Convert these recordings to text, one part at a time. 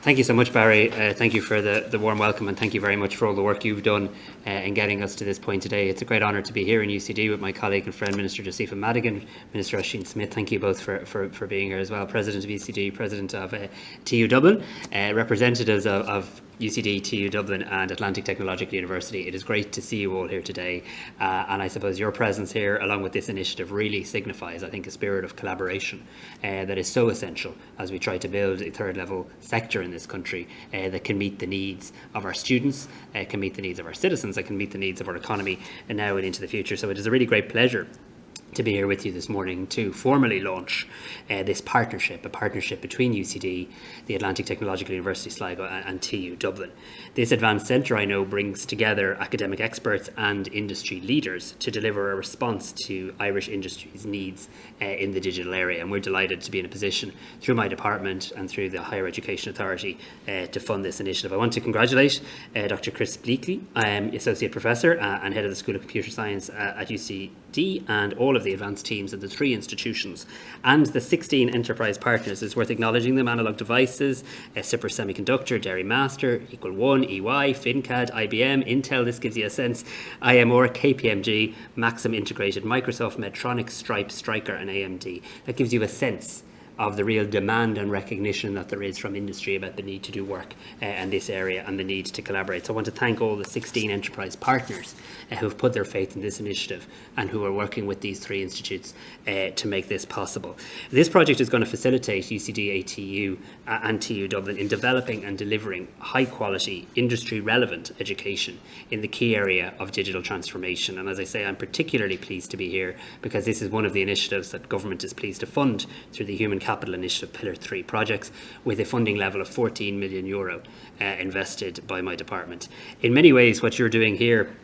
Thank you so much, Barry. Thank you for the warm welcome, and thank you very much for all the work you've done in getting us to this point today. It's a great honour to be here in UCD with my colleague and friend, Minister Josepha Madigan, Minister Oisin Smith. Thank you both for being here as well. President of UCD, President of TU Dublin, representatives of UCD, TU Dublin and Atlantic Technological University. It is great to see you all here today, and I suppose your presence here along with this initiative really signifies, I think, a spirit of collaboration that is so essential as we try to build a third level sector in this country that can meet the needs of our students, can meet the needs of our citizens, that can meet the needs of our economy and now and into the future. So it is a really great pleasure to be here with you this morning to formally launch this partnership, a partnership between UCD, the Atlantic Technological University Sligo and TU Dublin. This advanced centre, I know, brings together academic experts and industry leaders to deliver a response to Irish industry's needs in the digital area, and we're delighted to be in a position through my department and through the Higher Education Authority to fund this initiative. I want to congratulate Dr. Chris Bleakley, Associate Professor and Head of the School of Computer Science at UCD, and all of the advanced teams of the 3 institutions and the 16 enterprise partners. It's worth acknowledging them: Analog Devices, Cyprus Semiconductor, Dairy Master, Equal One, EY, FinCAD, IBM, Intel. This gives you a sense. IMR, KPMG, Maxim Integrated, Microsoft, Medtronic, Stripe, Stryker and AMD. That gives you a sense of the real demand and recognition that there is from industry about the need to do work in this area and the need to collaborate. So I want to thank all the 16 enterprise partners who have put their faith in this initiative and who are working with these 3 institutes to make this possible. This project is going to facilitate UCD, ATU and TU Dublin in developing and delivering high quality, industry relevant education in the key area of digital transformation. And as I say, I'm particularly pleased to be here because this is one of the initiatives that government is pleased to fund through the Human Capital Initiative Pillar 3 projects, with a funding level of €14 million invested by my department. In many ways, what you're doing here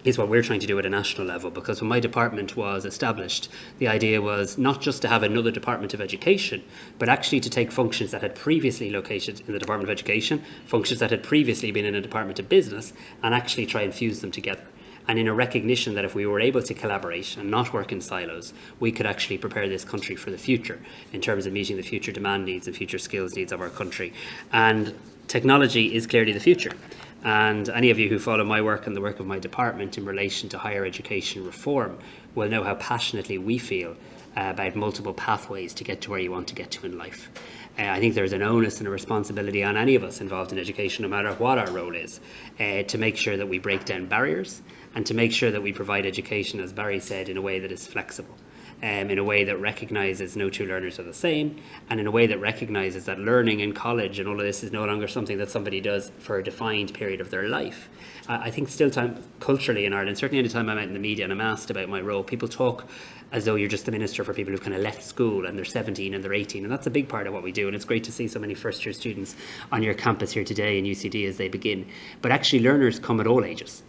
is what we're trying to do at a national level, because when my department was established, the idea was not just to have another Department of Education, but actually to take functions that had previously located in the Department of Education, functions that had previously been in a Department of Business, and actually try and fuse them together. And in a recognition that if we were able to collaborate and not work in silos, we could actually prepare this country for the future in terms of meeting the future demand needs and future skills needs of our country. And technology is clearly the future. And any of you who follow my work and the work of my department in relation to higher education reform will know how passionately we feel about multiple pathways to get to where you want to get to in life. I think there's an onus and a responsibility on any of us involved in education, no matter what our role is, to make sure that we break down barriers and to make sure that we provide education, as Barry said, in a way that is flexible, in a way that recognises no 2 learners are the same, and in a way that recognises that learning in college and all of this is no longer something that somebody does for a defined period of their life. I think still culturally in Ireland, certainly any time I'm out in the media and I'm asked about my role, people talk as though you're just a minister for people who've kind of left school and they're 17 and they're 18, and that's a big part of what we do. And it's great to see so many first-year students on your campus here today in UCD as they begin. But actually learners come at all ages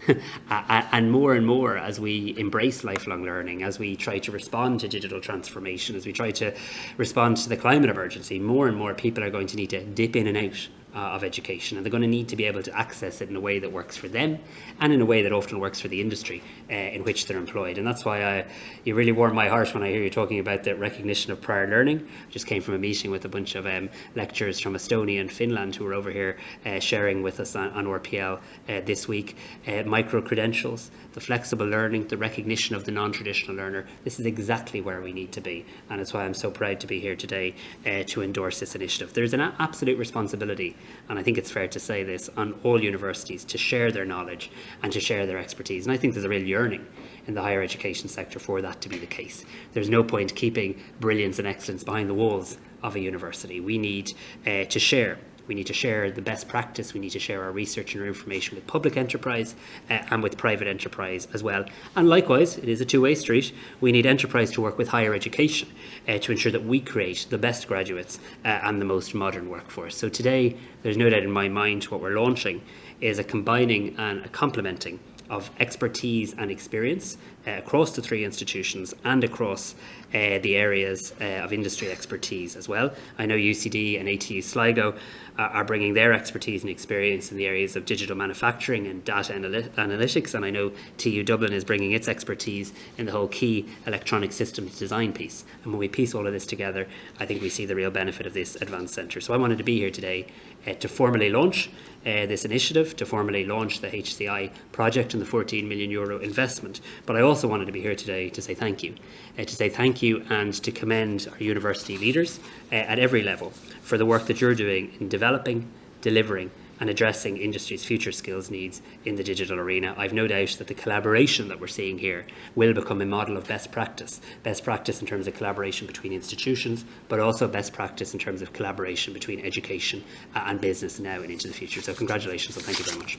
and more as we embrace lifelong learning, as we try to respond to digital transformation, as we try to respond to the climate emergency, more and more people are going to need to dip in and out of education, and they're going to need to be able to access it in a way that works for them and in a way that often works for the industry in which they're employed. And that's why you really warm my heart when I hear you talking about the recognition of prior learning. I just came from a meeting with a bunch of lecturers from Estonia and Finland who were over here sharing with us on RPL this week. Micro-credentials, the flexible learning, the recognition of the non-traditional learner. This is exactly where we need to be, and it's why I'm so proud to be here today to endorse this initiative. There's an absolute responsibility, and I think it's fair to say this, on all universities to share their knowledge and to share their expertise. And I think there's a real yearning in the higher education sector for that to be the case. There's no point keeping brilliance and excellence behind the walls of a university. We need to share. We need to share the best practice. We need to share our research and our information with public enterprise and with private enterprise as well. And likewise, it is a 2-way street. We need enterprise to work with higher education to ensure that we create the best graduates and the most modern workforce. So today, there's no doubt in my mind what we're launching is a combining and a complementing of expertise and experience across the three institutions and across the areas of industry expertise as well. I know UCD and ATU Sligo are bringing their expertise and experience in the areas of digital manufacturing and data analytics, and I know TU Dublin is bringing its expertise in the whole key electronic systems design piece. And when we piece all of this together, I think we see the real benefit of this advanced centre. So I wanted to be here today to formally launch this initiative, to formally launch the HCI project and the €14 million investment. But I also wanted to be here today to say thank you. And to commend our university leaders at every level for the work that you're doing in developing, delivering and addressing industry's future skills needs in the digital arena. I've no doubt that the collaboration that we're seeing here will become a model of best practice in terms of collaboration between institutions, but also best practice in terms of collaboration between education and business now and into the future. So congratulations and thank you very much.